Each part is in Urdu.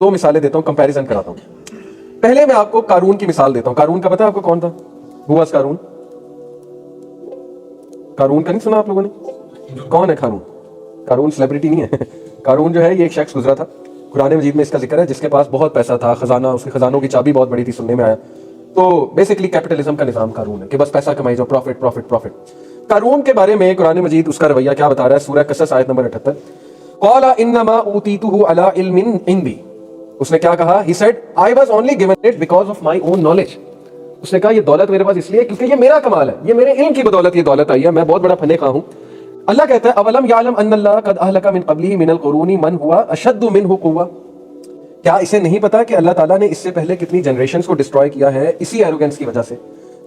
دو مثالیں دیتا ہوں, کمپیریزن کراتا ہوں. پہلے میں آپ کو قارون کی مثال دیتا ہوں. قارون کا پتا ہے آپ کو کون تھا؟ ہوا قارون؟ قارون کا نہیں سنا آپ لوگوں نے؟ کون ہے قارون؟ قارون سیلیبریٹی نہیں ہے. قارون جو ہے یہ ایک شخص گزرا تھا, قرآن مجید میں اس کا ذکر ہے, جس کے پاس بہت پیسہ تھا, خزانہ, اس کے خزانوں کی چابی بہت بڑی تھی, سننے میں آیا. تو بیسکلی کیپٹلزم کا نظام قارون ہے کہ بس پیسہ کمائی جاؤ, پروفٹ پروفٹ پروفٹ. قارون کے بارے میں قرآن مجید اس کا رویہ کیا بتا رہا ہے؟ سورہ قصص آیت نمبر 78. قال انما اوتیتہ علی علم عندی. اس نے کیا کہا؟ He said I was only given it because of my own knowledge. اس نے کہا یہ دولت میرے پاس اس لیے کیونکہ یہ میرا کمال ہے, یہ میرے علم کی بدولت یہ دولت آئی ہے, میں بہت بڑا فنے خواہ ہوں. اللہ کہتا ہے اولم یعلم ان اللہ قد اہلک من قبلہ من القرون من ہوا اشد منہ قوہ. کیا اسے نہیں پتا کہ اللہ تعالیٰ نے اس سے پہلے کتنی جنریشنز کو ڈسٹروائے کیا ہے اسی ایروگنس کی وجہ سے,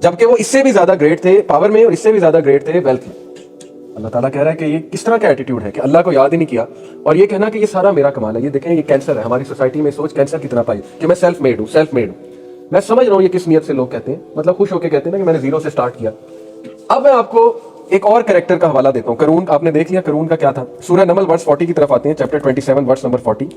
جبکہ وہ اس سے بھی زیادہ گریٹ تھے پاور میں اور اس سے بھی زیادہ گریٹ تھے ویلتھ میں. اللہ تعالیٰ کہہ رہا ہے کہ یہ کس طرح کا ایٹیٹیوڈ ہے کہ اللہ کو یاد ہی نہیں کیا اور یہ کہنا کہ یہ سارا میرا کمال ہے. یہ دیکھیں یہ کینسر ہے ہماری سوسائٹی میں, سوچ کینسر کتنا پائی کہ میں سیلف میڈ ہوں, سیلف میڈ ہوں. میں سمجھ رہا ہوں یہ کس نیت سے لوگ کہتے ہیں, مطلب خوش ہو کے کہتے ہیں نا کہ میں نے زیرو سے سٹارٹ کیا. اب میں آپ کو ایک اور کریکٹر کا حوالہ دیتا ہوں. قارون آپ نے دیکھ لیا قارون کا کیا تھا. سورہ نمل ورس 40 کی طرف آتے ہیں, چیپٹر 27 ورس نمبر 40,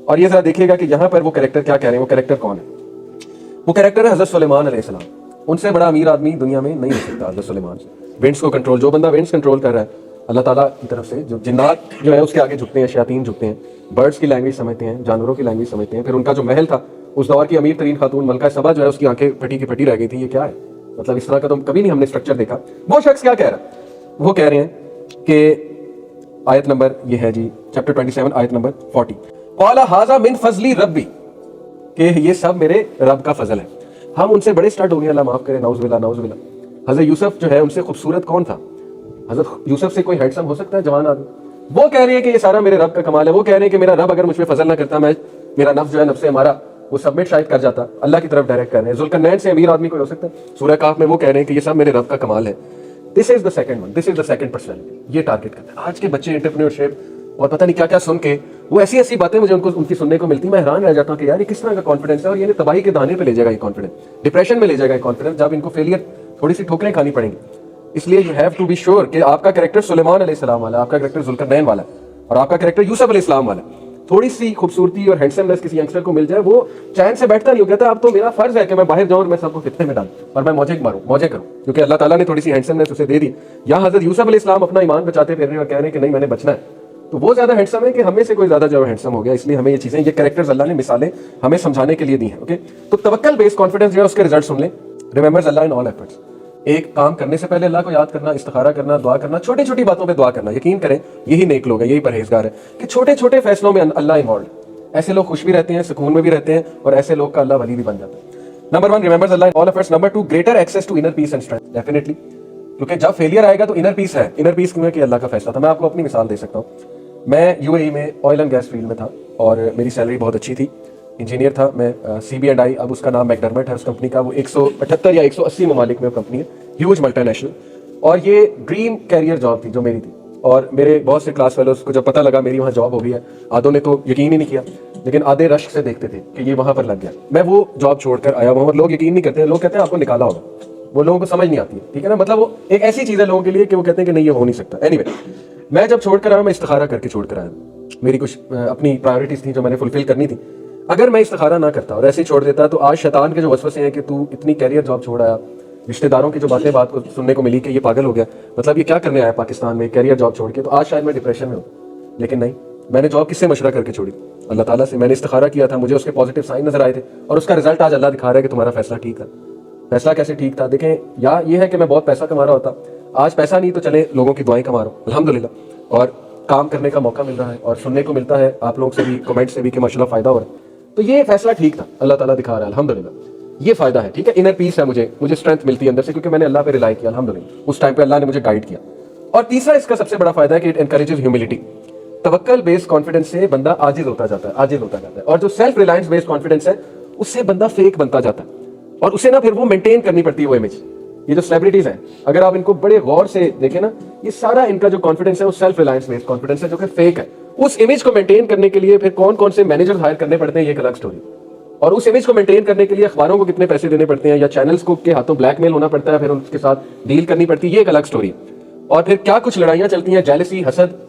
اور یہ ذرا دیکھیے گا کہ یہاں پر وہ کریکٹر کیا کہہ رہے ہیں. وہ کریکٹر کون ہے؟ وہ کریکٹر ہے حضرت سلیمان علیہ السلام. ان سے بڑا امیر آدمی دنیا میں نہیں ہو سکتا حضرت سلیمان سے. ونڈس کو کنٹرول, جو بندہ ونڈس کنٹرول کر رہا ہے اللہ تعالیٰ کی طرف سے, جو جنات جو ہے اس کے آگے جھکتے ہیں, شیاطین جھکتے ہیں, برڈس کی لینگویج سمجھتے ہیں, جانوروں کی لینگویج سمجھتے ہیں. پھر ان کا جو محل تھا اس دور کی امیر ترین خاتون ملکہ سبا جو ہے اس کی آنکھیں پھٹی کی پھٹی رہ گئی تھی. یہ کیا ہے؟ مطلب اس طرح کا تو کبھی نہیں ہم نے اسٹرکچر دیکھا. وہ شخص کیا کہہ رہا ہے؟ وہ کہہ رہے ہیں کہ آیت نمبر یہ ہے جی چیپٹر 27 آیت نمبر 40, قال ھذا من فضل ربی, کہ یہ سب میرے رب کا فضل ہے. ہم ان سے بڑے سٹارٹ ہو گئے, اللہ معاف کرے, نعوذ باللہ نعوذ باللہ. حضرت یوسف جو ہے ان سے خوبصورت کون تھا؟ حضرت یوسف سے کوئی ہینڈسم ہو سکتا ہے جوان آدمی؟ وہ کہہ رہے ہیں کہ یہ سارا میرے رب کا کمال ہے. وہ کہہ رہے ہیں کہ میرا رب اگر مجھ پہ فضل نہ کرتا, میں میرا نفس جو ہے نفس ہمارا وہ سبمٹ شاید کر جاتا, اللہ کی طرف ڈائریکٹ کر رہے ہیں. ذوالقرنین سے امیر آدمی کوئی ہو سکتا ہے؟ سورہ کہف میں وہ کہہ رہے ہیں کہ یہ سب میرے رب کا کمال ہے. This is the second one, this is the second personality. یہ ٹارگیٹ کرتا ہے آج کے بچے انٹرپرینیورشپ اور پتہ نہیں کیا کیا سن کے, وہ ایسی ایسی باتیں مجھے ان کی سننے کو ملتی, میں حیران رہ جاتا ہوں کہ یار یہ کس طرح کا کانفیڈنس ہے, اور یہ تباہی کے دانے پہ لے جائے گا یہ کانفیڈنس, ڈپریشن میں لے جائے گا یہ کانفیڈنس, جب ان کو فیلئر تھوڑی سی ٹھوکریں کھانی پڑیں گی. اس لیے you have to be sure کہ آپ کا کریکٹر سلیمان علیہ السلام والا, آپ کا کریکٹر ذوالقرنین والا, اور آپ کا کریکٹر یوسف علیہ السلام والا. تھوڑی سی خوبصورتی اور ہینڈسمنس کسی ینگسٹر کو مل جائے, وہ چین سے بیٹھتا نہیں, وہ کہتا ہے اب تو میرا فرض ہے کہ میں باہر جاؤں اور میں سب کو فتنے میں ڈالوں اور میں موجے ماروں, موجے کروں, کیونکہ اللہ تعالیٰ نے تھوڑی سی ہینڈسمنس اسے دے دی. یہاں حضرت یوسف علیہ السلام اپنا ایمان بچاتے پھر رہے ہیں اور کہہ رہے ہیں کہ نہیں میں نے بچنا ہے. تو وہ زیادہ ہینڈسم ہے کہ ہمیں سے کوئی زیادہ جو ہینڈسم ہو گیا. اس لیے ہمیں یہ چیزیں, یہ کریکٹرز اللہ نے مثالیں ہمیں سمجھانے کے لیے دی ہیں. اوکے, تو توکل بیس کانفیڈنس جو ہے اس کے ریزلٹ سن لیں. ریممبرز اللہ ان آل ایفرٹس. ایک کام کرنے سے پہلے اللہ کو یاد کرنا, استخارہ کرنا, دعا کرنا, چھوٹی چھوٹی باتوں پہ دعا کرنا. یقین کریں یہی نیک لوگ ہیں, یہی پرہیزگار ہے کہ چھوٹے چھوٹے فیصلوں میں اللہ انوالوڈ. ایسے لوگ خوش بھی رہتے ہیں, سکون میں بھی رہتے ہیں, اور ایسے لوگ کا اللہ ولی بھی بن جاتا ہے. Number 1 remembers Allah in all efforts. Number 2 greater access to inner peace and strength. Definitely, کیونکہ جب فیلئر آئے گا تو انر پیس ہے. انر پیس کیوں ہے کہ اللہ کا فیصلہ تھا. میں آپ کو اپنی مثال دے سکتا ہوں. میں یو اے ای میں آئل اینڈ گیس فیلڈ میں تھا اور میری سیلری بہت اچھی تھی, انجینئر تھا میں. سی بی اینڈ آئی, اب اس کا نام میکڈرمٹ ہے اس کمپنی کا. وہ 178 یا 180 ممالک میں کمپنی ہے, ہیوج ملٹی نیشنل. اور یہ ڈریم کیریئر جاب تھی جو میری تھی. اور میرے بہت سے کلاس فیلوز کو جب پتہ لگا میری وہاں جاب ہو گئی ہے, آدھوں نے تو یقین ہی نہیں کیا, لیکن آدھے رشک سے دیکھتے تھے کہ یہ وہاں پر لگ گیا. میں وہ جاب چھوڑ کر آیا وہاں, اور لوگ یقین نہیں کرتے, لوگ کہتے ہیں آپ کو نکالا ہوگا. وہ لوگوں کو سمجھ نہیں آتی ہے, ٹھیک ہے نا. مطلب وہ ایک ایسی چیز ہے لوگوں کے لیے کہ وہ کہتے ہیں کہ نہیں یہ ہو نہیں سکتا. اینی وے, میں جب چھوڑ کر آیا, میں استخارہ کر کے چھوڑ کر آیا. میری کچھ اپنی پرائیورٹیز تھیں جو میں نے فلفل کرنی تھی. اگر میں استخارہ نہ کرتا اور ایسے ہی چھوڑ دیتا تو آج شیطان کے جو وسوسے ہیں کہ تو اتنی کیریئر جاب چھوڑ آیا, رشتہ داروں کی جو بات کو سننے کو ملی کہ یہ پاگل ہو گیا, مطلب یہ کیا کرنے آیا پاکستان میں کیریئر جاب چھوڑ کے, تو آج شاید میں ڈپریشن میں ہوں. لیکن نہیں, میں نے جاب کس سے مشورہ کر کے چھوڑی؟ اللہ تعالیٰ سے. میں نے استخارہ کیا تھا, مجھے اس کے پازیٹیو سائن نظر آئے تھے, اور اس کا رزلٹ آج اللہ دکھا رہا ہے کہ تمہارا فیصلہ ٹھیک تھا. فیصلہ کیسے ٹھیک تھا؟ دیکھیں, یا یہ ہے کہ میں بہت پیسہ کما رہا ہوتا, آج پیسہ نہیں تو چلے لوگوں کی دعائیں کما رہا ہوں الحمدللہ, اور کام کرنے کا موقع مل رہا ہے, اور سننے کو ملتا ہے آپ لوگوں سے بھی, کمنٹ سے بھی کہ ماشاءاللہ فائدہ ہو رہا ہے. تو یہ فیصلہ ٹھیک تھا, اللہ تعالیٰ دکھا رہا ہے الحمدللہ. یہ فائدہ ہے, ٹھیک ہے. انر پیس ہے, مجھے اسٹرینتھ ملتی ہے اندر سے, کیونکہ میں نے اللہ پہ ریلائی کیا الحمدللہ. اس ٹائم پہ اللہ نے مجھے گائیڈ کیا. اور تیسرا اس کا سب سے بڑا فائدہ ہے کہ اٹ انکریجز ہیوملٹی. توکل بیس کانفیڈنس سے بندہ عاجز ہوتا جاتا ہے, اور جو سیلف ریلائنس بیس کانفیڈنس ہے اس سے بندہ فیک بنتا جاتا ہے, اور اسے نا پھر وہ مینٹین کرنی پڑتی ہے وہ امیج. یہ جو سیلیبریٹیز ہیں, اگر آپ ان کو بڑے غور سے دیکھیں نا, یہ سارا ان کا جو کانفیڈنس ہے وہ سیلف ریلائنس بیس کانفیڈنس ہے جو کہ فیک ہے. اس امیج کو مینٹین کرنے کے لیے پھر کون کون سے مینیجر ہائر کرنے پڑتے ہیں, یہ ایک الگ سٹوری. اور اس امیج کو مینٹین کرنے کے لیے اخباروں کو کتنے پیسے دینے پڑتے ہیں, یا چینلز کو کے ہاتھوں بلیک میل ہونا پڑتا ہے, پھر ان کے ساتھ ڈیل کرنی پڑتی ہے, یہ ایک الگ سٹوری ہے. اور پھر کیا کچھ لڑائیاں چلتی ہیں, جیلسی, حسد,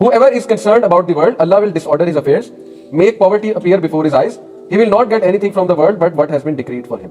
whoever is concerned about the world, Allah will disorder his affairs, make poverty appear before his eyes, he will not get anything from the world but what has been decreed for him।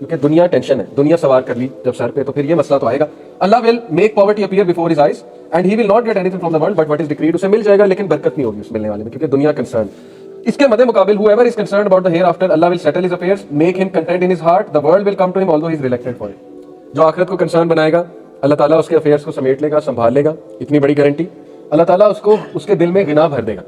کیونکہ دنیا ٹینشن ہے, دنیا سوار کر لی جب سر پہ تو پھر یہ مسئلہ تو آئے گا. Allah will make poverty appear before his eyes and he will not get anything from the world but what is decreed, اسے مل جائے گا لیکن برکت نہیں ہوگی اس ملنے والے میں, کیونکہ دنیا کنسرن. اس کے مدے مقابل whoever is concerned about the hereafter, Allah will settle his affairs, make him content in his heart, the world will come to him although he is reluctant for it. جو آخرت کو کنسرن بنائے گا اللہ تعالیٰ اس کے افیئرس کو سمیٹ لے گا, سنبھال لے گا, اتنی بڑی گارنٹی. اللہ تعالیٰ اس کو اس کے دل میں غنا بھر دے گا,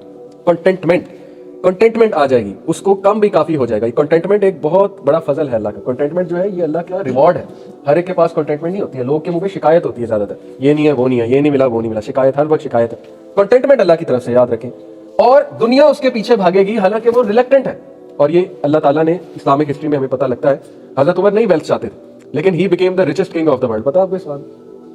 کنٹینٹمنٹ آ جائے گی, اس کو کم بھی کافی ہو جائے گا. کنٹینٹمنٹ ایک بہت بڑا فضل ہے اللہ کا. کنٹینٹمنٹ جو ہے یہ اللہ کا ریوارڈ ہے. ہر ایک کے پاس کنٹینٹمنٹ نہیں ہوتی ہے, لوگ کے منہ پہ شکایت ہوتی ہے زیادہ تر, یہ نہیں ہے وہ نہیں ہے, یہ نہیں ملا وہ نہیں ملا, شکایت ہر وقت شکایت ہے. کنٹینٹمنٹ اللہ کی طرف سے, یاد رکھیں. اور دنیا اس کے پیچھے بھاگے گی حالانکہ وہ ریلیکٹنٹ ہے. اور یہ اللہ تعالیٰ نے اسلامک ہسٹری میں ہمیں پتہ لگتا ہے, حضرت عمر نہیں ویلتھ چاہتے تھے لیکن he became the richest king of the world. پتا آپ کو اس بات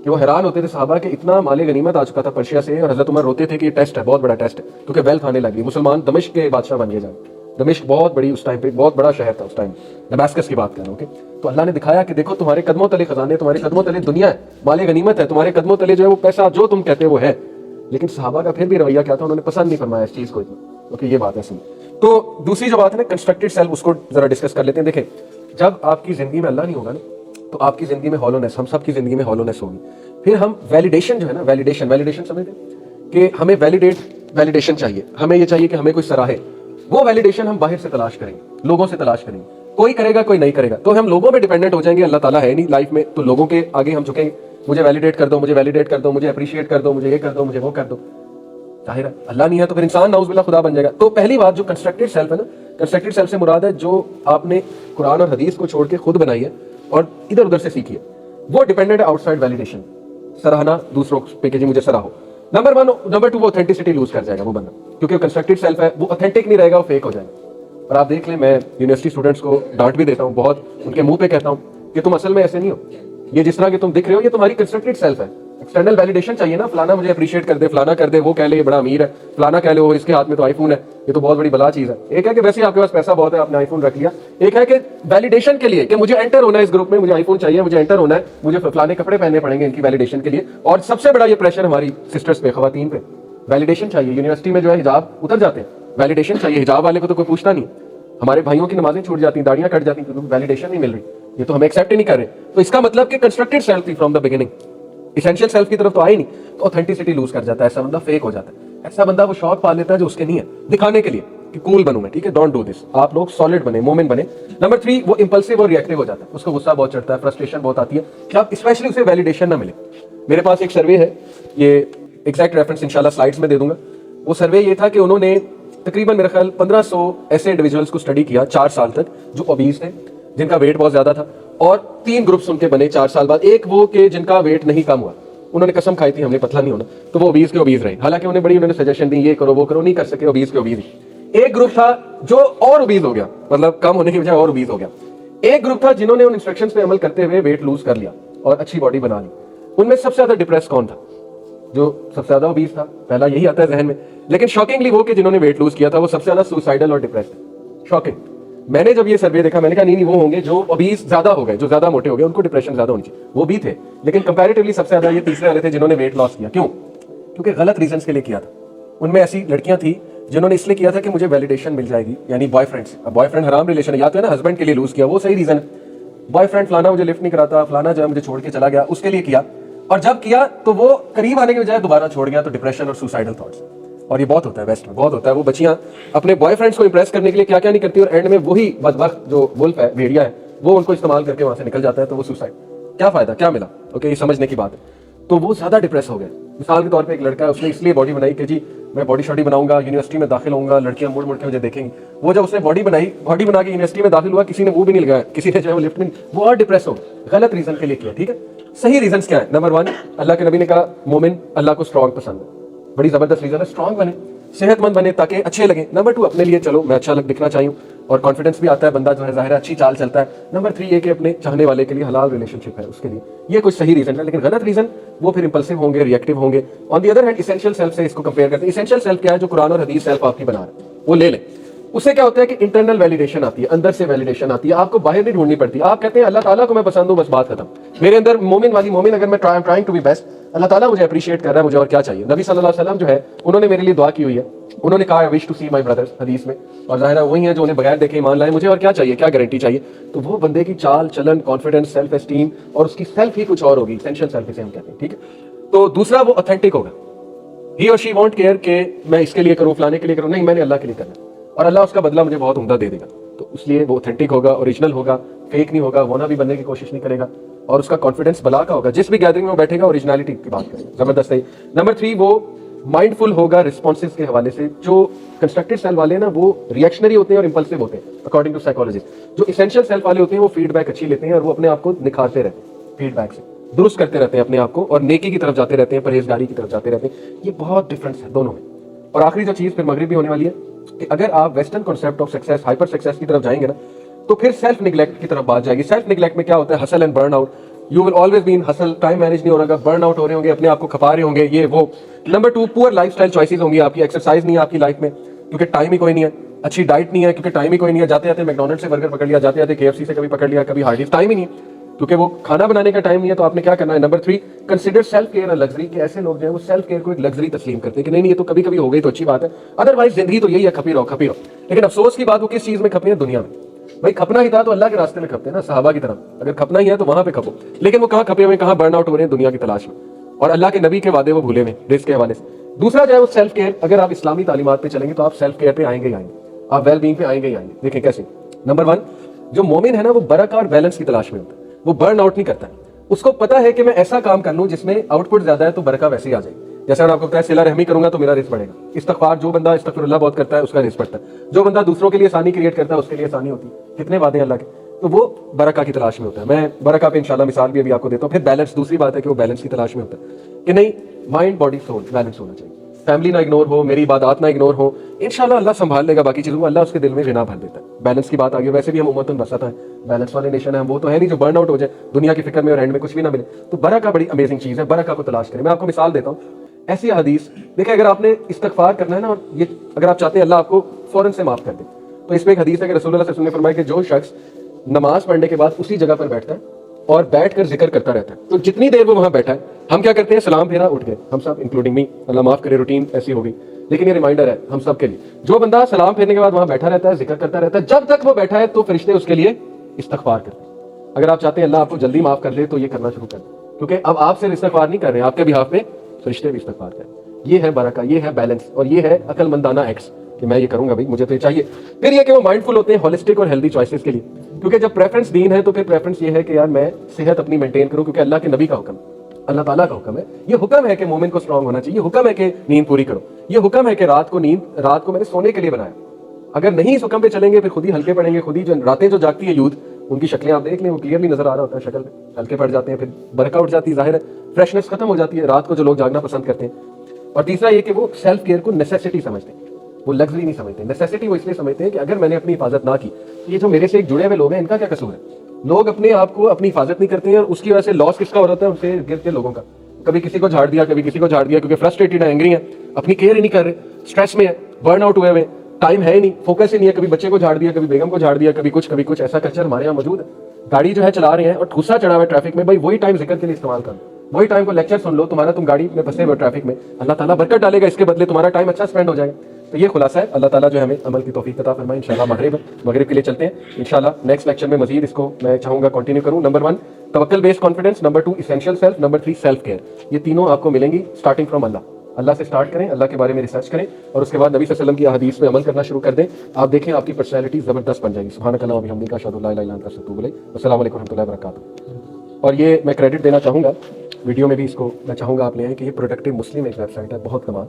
کہ وہ حیران ہوتے تھے صحابہ کہ اتنا مال غنیمت آ چکا تھا پرشیا سے, اور حضرت عمر روتے تھے کہ یہ ٹیسٹ ہے, بہت بڑا ٹیسٹ ہے, کیونکہ ویلتھ آنے لگی. مسلمان دمشق کے بادشاہ بن گئے جائیں. دمشق بہت بڑی اس ٹائم پہ بہت بڑا شہر تھا اس ٹائم, دماسکس کی بات کر رہا ہوں. تو اللہ نے دکھایا کہ دیکھو تمہارے قدموں تلے خزانے, تمہارے قدموں تلے دنیا ہے, مال غنیمت ہے, تمہارے قدموں تلے جو ہے وہ پیسہ جو تم کہتے وہ ہے. لیکن صحابہ کا پھر بھی رویہ کیا تھا, انہوں نے پسند نہیں فرمایا اس چیز کو اتنا, کیونکہ یہ بات ہے اصل. تو دوسری جو بات ہے نا کنسٹرکٹڈ سیلف, اس کو ذرا ڈسکس کر لیتے ہیں. دیکھیں جب آپ کی زندگی میں اللہ نہیں ہوگا نا تو آپ کی زندگی میں ہالونیس, ہم سب کی زندگی میں ہالونیس ہوگی. پھر ہم ویلیڈیشن جو ہے نا, ویلیڈیشن سمجھتے ہیں کہ ہمیں ویلیڈیشن چاہیے, ہمیں یہ چاہیے کہ ہمیں کوئی سراہے. وہ ویلیڈیشن ہم باہر سے تلاش کریں گے, لوگوں سے تلاش کریں گے. کوئی کرے گا کوئی نہیں کرے گا, تو ہم لوگوں پہ ڈیپینڈنٹ ہو جائیں گے. اللہ تعالیٰ ہے نہیں لائف میں, تو لوگوں کے آگے ہم جھکیں گے, مجھے ویلیڈیٹ کر دو, مجھے ویلیڈیٹ کر دو, مجھے اپریشیٹ کر دو, مجھے یہ کر دو, مجھے وہ کر دو. ظاہر ہے اللہ نہیں ہے تو پھر انسان نعوذ باللہ خدا بن جائے گا. تو پہلی بات جو کنسٹرکٹڈ سیلف ہے نا, کنسٹرکٹڈ سیلف سے مراد ہے جو آپ نے قرآن اور حدیث کو چھوڑ کے خود بنائی ہے اور ادھر ادھر سے سیکھی ہے. وہ ڈیپینڈنٹ ہے آؤٹ سائڈ ویلیڈیشن, سراہنا دوسروں پہ کہ جی مجھے سراہو. نمبر 1. نمبر 2 وہ اوتھینٹسٹی لوز کر جائے گا وہ بندہ, کیونکہ وہ کنسٹرکٹڈ سیلف ہے, وہ اوتھینٹک نہیں رہے گا, وہ فیک ہو جائے گا. اور آپ دیکھ لیں میں یونیورسٹی اسٹوڈنٹس کو ڈانٹ بھی دیتا ہوں بہت, ان کے منہ پہ کہتا ہوں کہ تم اصل میں ایسے نہیں ہو, یہ جس طرح کہ تم دکھ رہے ہو یہ تمہاری کنسٹرکٹڈ سیلف ہے. ایکسٹرنل ویلیڈیشن چاہیے نا, فلانا مجھے اپریشیٹ کر دے, فلانا کر دے, وہ کہہ لے یہ بڑا امیر ہے, فلانا کہہ لے وہ اس کے ہاتھ میں تو آئی فون ہے, یہ تو بہت بڑی بلا چیز ہے. ایک ہے کہ ویسے آپ کے پاس پیسہ بہت ہے, آپ نے آئی فون رکھ لیا. ایک ہے کہ ویلیڈیشن کے لیے کہ مجھے انٹر ہونا ہے اس گروپ میں, مجھے آئی فون چاہیے, مجھے انٹر ہونا ہے, مجھے فلانے کپڑے پہننے پڑیں گے ان کی ویلیڈیشن کے لیے. اور سب سے بڑا یہ پریشر ہماری سسٹرز پہ, خواتین پہ, ویلیڈیشن چاہیے. یونیورسٹی میں جو ہے حجاب اتر جاتے ہیں, ویلیڈیشن چاہیے. حجاب والے کو تو کوئی پوچھتا نہیں, ہمارے بھائیوں کی نمازیں چھوٹ جاتی ہیں, داڑیاں کٹ جاتی ہیں, کیونکہ ویلیڈیشن نہیں مل رہی, یہ تو ہم ایکسیپٹ ہی نہیں کر رہے. تو اس کا مطلب کہ کنسٹرکٹڈ سیلف تھی from the beginning, essential self کی طرف تو آئی نہیں, تو اوتھینٹسٹی لوز کر جاتا ہے. ایسا بندہ فیک ہو جاتا ہے, ایسا بندہ وہ شوق پال لیتا ہے جو اس کے نہیں ہے, دکھانے کے لیے کہ کول بنوں میں, ٹھیک ہے, ڈونٹ ڈو دس. آپ لوگ سالڈ بنے, مومن بنے. نمبر 3 وہ امپلسو اور ریئیکٹیو ہو جاتا ہے, اس کو غصہ بہت چڑھتا ہے, فرسٹریشن بہت آتی ہے کہ آپ اسپیشلی اسے ویلیڈیشن نہ ملے. میرے پاس ایک سروے ہے, یہ ایگزیکٹ ریفرنس انشاءاللہ سلائڈز میں دے دوں گا. وہ سروے یہ تھا کہ انہوں نے تقریباً میرا خیال 1500 ایسے انڈیویجولس کو اسٹڈی کیا 4 سال تک جو اوبیز تھے, جن کا ویٹ بہت زیادہ تھا, اور 3 گروپس ان کے بنے 4 سال بعد. ایک وہ کہ جن کا ویٹ نہیں کم ہوا, انہوں نے قسم کھائی تھی ہم نے پتلا نہیں ہونا, تو وہ اوبیز کے اوبیز رہے, حالانکہ انہوں نے سجیشن دی یہ کرو وہ کرو, نہیں کر سکے, اوبیز کے اوبیز. ایک گروپ تھا جو اور اوبیز ہو گیا, مطلب کم ہونے کی بجائے اور اوبیز ہو گیا. ایک گروپ تھا جنہوں نے ان انسٹرکشنز پہ عمل کرتے ہوئے ویٹ لوز کر لیا اور اچھی باڈی بنا لی. ان میں سب سے زیادہ ڈپریس کون تھا؟ جو سب سے زیادہ اوبیز تھا, پہلا یہی آتا ہے ذہن میں. لیکن شاکنگلی وہ کہ جنہوں نے ویٹ لوز کیا تھا وہ سب سے زیادہ سوسائڈل اور ڈپریس تھے. شاکنگ. میں نے جب یہ سروے دیکھا میں نے کہا نہیں وہ ہوں گے جو اوبیز زیادہ ہو گئے, جو زیادہ موٹے ہو گئے, ان کو ڈپریشن زیادہ ہونی چاہیے. وہ بھی تھے لیکن کمپیریٹیولی سب سے زیادہ یہ تیسرے والے تھے جنہوں نے ویٹ لاس کیا. کیوں؟ کیونکہ غلط ریزنس کے لیے کیا تھا. ان میں ایسی لڑکیاں تھیں جنہوں نے اس لیے کیا تھا کہ مجھے ویلیڈیشن مل جائے گی, یعنی بوائے فرینڈ سے. اب بوائے فرینڈ حرام ریلیشن ہے, یا تو ہے نا ہسبینڈ کے لیے لوز کیا, وہ صحیح ریزن ہے. بوائے فرینڈ فلانا مجھے لفٹ نہیں کراتا, فلانا جو ہے مجھے چھوڑ کے چلا گیا, اس کے لیے کیا. اور جب کیا تو وہ قریب آنے کے بجائے دوبارہ چھوڑ گیا, تو ڈپریشن اور سوسائڈل تھاٹس. اور یہ بہت ہوتا ہے ویسٹ میں, بہت ہوتا ہے. وہ بچیاں اپنے بوائے فرینڈس کو امپریس کرنے کے لیے کیا کیا نہیں کرتی, اور اینڈ میں وہی بدبخت جو ولف ہے, بھیڑیا ہے, وہ ان کو استعمال کر کے وہاں سے نکل جاتا ہے. تو وہ سوسائڈ, کیا فائدہ, کیا ملا؟ اوکے, یہ سمجھنے کی بات ہے. تو وہ زیادہ ڈپریس ہو گئے. مثال کے طور پہ ایک لڑکا ہے, اس نے اس لیے باڈی بنائی کہ جی میں باڈی شاڈی بناؤں گا, یونیورسٹی میں داخل ہوں گا, لڑکیاں مڑ مڑ کے مجھے دیکھیں گی. وہ جب اس نے باڈی بنائی, باڈی بنا کے یونیورسٹی میں داخل ہوا, کسی نے وہ بھی نہیں لگایا, کسی نے جو ہے وہ لفٹ نہیں, وہ اور ڈپریس ہو. غلط ریزن کے لیے کیا, ٹھیک ہے. صحیح ریزنس کیا ہے؟ نمبر 1 اللہ کے نبی نے کہا مومن اللہ کو اسٹرانگ پسند ہے, بڑی زبردست ریزن ہے, اسٹرانگ بنے, صحت مند بنے تاکہ اچھے لگیں. نمبر 2 اپنے لیے چلو میں اچھا دکھنا چاہیے اور کانفیڈنس بھی آتا ہے, بندہ جو ہے ظاہر ہے اچھی چال چلتا ہے. نمبر 3 یہ کہ اپنے چاہنے والے کے لیے حلال ریلیشن شپ ہے اس کے لیے. یہ کچھ صحیح ریزن ہے. لیکن غلط ریزن وہ پھر امپلسو ہوں گے, ریئیکٹیو ہوں گے. On the other hand essential self سے اس کو کمپیئر کرتے ہیں. ایسینشیل سیلف کیا ہے؟ جو قرآن اور حدیث سیلف آپ کی بنا رہے ہیں وہ لے لیں. اس سے کیا ہوتا ہے کہ انٹرنل ویلیڈیشن آتی ہے, اندر سے ویلیڈیشن آتی ہے, آپ کو باہر نہیں ڈھونڈنی پڑتی. آپ کہتے ہیں اللہ تعالیٰ کو میں پسند ہوں, بس بات ختم. میرے اندر مومن والی مومن, اگر میں ٹرائنگ ٹو بی بیسٹ, اللہ تعالیٰ مجھے اپریشیٹ کر رہا ہے, مجھے اور کیا چاہیے. نبی صلی اللہ علیہ وسلم جو ہے انہوں نے میرے لیے دعا کی ہوئی ہے انہوں نے کہا I wish to see my brothers حدیث میں, اور ظاہر ہے وہی ہیں جو انہیں بغیر دیکھے ایمان لائے. مجھے اور کیا چاہیے, کیا گارنٹی چاہیے؟ تو وہ بندے کی چال چلن, کانفیڈنس, سیلف اسٹیم, اور اس کی سیلف ہی کچھ اور ہوگی, اسینشیل سیلف اسے ہم کہتے ہیں, ٹھیک ہے. تو دوسرا وہ اوتھینٹک ہوگا. ہی اور شی وانٹ کیئر کہ میں اس کے لیے کروں, فلانے کے لیے کروں, نہیں, میں نے اللہ کے لیے کرنا اور اللہ اس کا بدلہ مجھے بہت عمدہ دے دے گا. تو اس لیے وہ اوتھینٹک ہوگا, اوریجنل ہوگا, فیک نہیں ہوگا, ہونا بھی بننے کی کوشش نہیں کرے گا, اور اس کا کانفیڈنس بلا کا ہوگا. جس بھی گیدرنگ میں وہ بیٹھے گا اوریجنلٹی کی بات کرے گا, زبردست ہے. نمبر 3 وہ مائنڈ فل ہوگا رسپانسز کے حوالے سے. جو کنسٹرکٹیو سیل والے ہیں نا وہ ریئیکشنری ہوتے ہیں اور امپلسو ہوتے ہیں اکارڈنگ ٹو سائیکالوجسٹ. جو اسینشیل سیل والے ہوتے ہیں وہ فیڈ بیک اچھی لیتے ہیں اور وہ اپنے آپ کو نکھارتے رہتے ہیں, فیڈ بیک سے درست کرتے رہتے ہیں اپنے آپ کو, اور نیکی کی طرف جاتے رہتے ہیں, پرہیزگاری کی طرف جاتے رہتے ہیں. یہ بہت ڈفرنس ہے دونوں میں. اور آخری جو چیز پھر مغربی ہونے والی ہے کہ اگر آپ western concept of success, hyper success کی طرف جائیں گے نا, تو پھر سیلف نیگلیکٹ کی طرف بات جائے گی. سیلف نیگلیکٹ میں کیا ہوتا ہے؟ Hustle and burn out. You will always be in hustle, time manage نہیں ہو رہا, برن آؤٹ ہو رہے ہوں گے, اپنے آپ کو کھپا رہے ہوں گے, یہ وہ. نمبر 2 پور لائف اسٹائل چوائسیز ہوں گی آپ کی, ایکسرسائز نہیں ہے آپ کی لائف میں کیونکہ ٹائم ہی کوئی نہیں ہے, اچھی ڈائٹ نہیں ہے کیونکہ ٹائم ہی کوئی نہیں ہے, جاتے جاتے میکڈونلڈ سے برگر پکڑ لیا, جاتے جاتے KFC سے کبھی پکڑ لیا, کبھی ہارڈیز, ٹائم ہی نہیں ہے کیونکہ وہ کھانا بنانے کا ٹائم نہیں ہے. تو آپ نے کیا کرنا ہے؟ Number 3 consider self care a luxury. کہ ایسے لوگ جو ہیں وہ سیلف کیئر کو ایک لگژری تسلیم کرتے ہیں کہ نہیں یہ تو کبھی کبھی ہو گئی تو اچھی بات ہے, ادروائز زندگی تو یہی ہے, کھپی رہو کھپی رہو. لیکن افسوس کی بات وہ کس چیز میں کھپی ہے؟ دنیا میں. بھائی کھپنا ہی تھا تو اللہ کے راستے میں کھپتے ہیں نا, صحابہ کی طرح. اگر کھپنا ہی ہے تو وہاں پہ کھپو, لیکن وہ کہاں کھپے ہوئے, کہاں برن آؤٹ ہو رہے ہیں دنیا کی تلاش میں, اور اللہ کے نبی کے وعدے وہ بھولے ہوئے رزق کے حوالے سے. دوسرا جو ہے وہ سیلف کیئر. اگر آپ اسلامی تعلیمات پہ چلیں گے تو آپ سیلف کیئر پہ آئیں گے ہی آئیں گے, آپ ویل بینگ پہ آئیں گے ہی آئیں گے. دیکھیں کیسے. نمبر 1 جو مومن ہے نا وہ برکت اور بیلنس کی تلاش میں ہوتا ہے, وہ برن آؤٹ نہیں کرتا ہے. اس کو پتا ہے کہ میں ایسا کام کر لوں جس میں آؤٹ پٹ زیادہ ہے تو برکت ویسے ہی آ جائے گی. جیسے آپ کو پتا ہے صلہ رحمی کروں گا تو میرا رزق بڑھے گا. استغفار, جو بندہ استغفر اللہ بہت کرتا ہے اس کا رزق بڑھتا ہے. جو بندہ دوسروں کے لیے آسانی کریٹ کرتا ہے اس کے لیے آسانی ہوتی ہے. کتنے وعدے ہیں اللہ کے, تو وہ برکت کی تلاش میں ہوتا ہے. میں برکت پہ انشاءاللہ مثال بھی ابھی آپ کو دیتا ہوں. پھر بیلنس, دوسری بات ہے کہ وہ بیلنس کی تلاش میں ہوتا ہے کہ نہیں مائنڈ باڈی سول بیلنس ہونا چاہیے. فیملی نہ اگنور ہو, میری عبادات نہ اگنور ہو, انشاءاللہ اللہ سنبھال لے گا باقی چیزوں کو. اللہ اس کے دل میں غنا بھر دیتا ہے. بیلنس کی بات آ گئی. ویسے بھی ہم امتن وسط ہیں, بیلنس والے نیشن ہیں ہم. وہ تو ہے نہیں جو برن آؤٹ ہو جائے دنیا کی فکر میں اور اینڈ میں کچھ بھی نہ ملے. تو برکت بڑی امیزنگ چیز ہے, برکت کو تلاش کریں. میں آپ کو مثال دیتا ہوں. ایسی حدیث دیکھیں, اگر آپ نے استغفار کرنا ہے نا, اور یہ اگر آپ چاہتے ہیں اللہ آپ کو فوراً سے معاف کر دے, تو اس میں ایک حدیث ہے کہ رسول اللہ صلی اللہ علیہ وسلم نے فرمایا کہ جو شخص نماز پڑھنے کے بعد اسی جگہ پر بیٹھتا ہے اور بیٹھ کر ذکر کرتا رہتا ہے, تو جتنی دیر وہ وہاں بیٹھا ہے, ہم کیا کرتے ہیں سلام پھیرا اٹھ گئے, ہم سب انکلوڈنگ می, اللہ معاف کرے روٹین ایسی ہو گئی, لیکن یہ ریمائنڈر ہے ہم سب کے لیے. جو بندہ سلام پھیرنے کے بعد وہاں بیٹھا رہتا ہے, ذکر کرتا رہتا ہے, جب تک وہ بیٹھا ہے تو فرشتے اس کے لیے استغفار کرتے ہیں. اگر آپ چاہتے ہیں اللہ آپ کو جلدی معاف کر دے تو یہ کرنا شروع کر دیں, کیونکہ اب آپ سے استغفار نہیں کر رہے ہیں, آپ کے بہاف پہ فرشتے بھی استغفار کریں. یہ ہے برکت, یہ ہے بیلنس, اور یہ ہے عقل مندانہ ایکس کہ میں یہ کروں گا بھائی, مجھے تو یہ چاہیے. پھر یہ کہ وہ مائنڈ فل ہوتے ہیں ہولسٹک اور ہیلدی چوائسز کے لیے, کیونکہ جب پریفرنس دین ہے تو پھر پریفرنس یہ ہے کہ یار میں صحت اپنی مینٹین کروں, کیونکہ اللہ کے نبی کا حکم, اللہ تعالیٰ کا حکم ہے. یہ حکم ہے کہ مومن کو اسٹرانگ ہونا چاہیے, یہ حکم ہے کہ نیند پوری کرو, یہ حکم ہے کہ رات کو میں نے سونے کے لیے بنایا. اگر نہیں اس حکم پہ چلیں گے پھر خود ہی ہلکے پڑیں گے. خود ہی جو راتیں جو جاگتی ہے یوتھ, ان کی شکلیں آپ دیکھ لیں, وہ کلیئرلی نظر آ رہا ہوتا ہے شکل میں, ہلکے پڑ جاتے ہیں, پھر برکت اٹھ جاتی ہے, ظاہر ہے فریشنس ختم ہو جاتی ہے رات کو جو لوگ جاگنا پسند کرتے ہیں. اور تیسرا یہ کہ وہ سیلف کیئر کو نیسیسٹی سمجھتے ہیں, وہ لگژری نہیں سمجھتے. نیسیسٹی وہ اس لیے سمجھتے ہیں کہ اگر میں نے اپنی حفاظت نہ کی, یہ جو میرے سے ایک جڑے ہوئے لوگ ہیں ان کا کیا قصور ہے. لوگ اپنے آپ کو اپنی حفاظت نہیں کرتے ہیں, اور اس کی وجہ سے لاس کس کا ہو رہا ہے, ان سے گرد کے لوگوں کا. کبھی کسی کو جھاڑ دیا, کبھی کسی کو جھاڑ دیا, کیونکہ فرسٹریٹڈ ہے, اینگری ہے, اپنی کیئر ہی نہیں کر رہے, اسٹریس میں ہے, برن آؤٹ ہوئے ہوئے, ٹائم ہے ہی نہیں, فوکس ہی نہیں ہے. کبھی بچے کو جھاڑ دیا, کبھی بیگم کو جھاڑ دیا, کبھی کچھ. ایسا کلچر ہمارے یہاں موجود ہے. گاڑی جو ہے چلا رہے ہیں اور غصہ چڑھا ہوا ہے ٹریفک میں, بھائی وہی ٹائم ذکر کے لیے استعمال کر لو, وہی ٹائم کو لیکچر سن لو. تم گاڑی میں پھنسے ہوئے ٹریفک میں, اللہ تعالیٰ برکت ڈالے گا, اس کے بدلے تمہارا ٹائم اچھا اسپینڈ ہو جائے گا. تو یہ خلاصہ ہے. اللہ تعالیٰ جو ہے ہمیں عمل کی توفیق عطا فرمائے. انشاءاللہ مغرب کے لیے چلتے ہیں انشاءاللہ. نیکسٹ لیکچر میں مزید اس کو میں چاہوں گا کنٹینیو کروں. نمبر 1 توکل based confidence, number 2 essential self, number 3 self care. یہ تینوں آپ کو ملیں گی اسٹارٹنگ فرام اللہ. اللہ سے اسٹارٹ کریں, اللہ کے بارے میں ریسرچ کریں, اور اس کے بعد نبی صلی اللہ علیہ وسلم کی احادیث میں عمل کرنا شروع کر دیں. آپ دیکھیں آپ کی پرسنالٹی زبردست بن جائے گی. سبحانک اللہم و بحمدک, اشہد ان لا الہ الا انت, استغفرک و اتوب الیک. السلام علیکم و رحمۃ اللہ وبرکاتہ. اور یہ میں کریڈٹ دینا چاہوں گا ویڈیو میں بھی, اس کو میں چاہوں گا آپ لیں کہ یہ پروڈکٹیو مسلم ایک ویب سائٹ ہے, بہت کمال.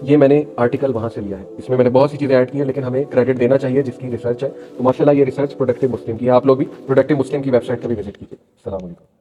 یہ میں نے آرٹیکل وہاں سے لیا ہے, اس میں نے بہت سی چیزیں ایڈ کی ہیں, لیکن ہمیں کریڈٹ دینا چاہیے جس کی ریسرچ ہے. تو ماشاءاللہ یہ ریسرچ پروڈکٹیو مسلم کی ہے. آپ لوگ بھی پروڈکٹیو مسلم کی ویب سائٹ کا بھی وزٹ کیجیے. السلام علیکم.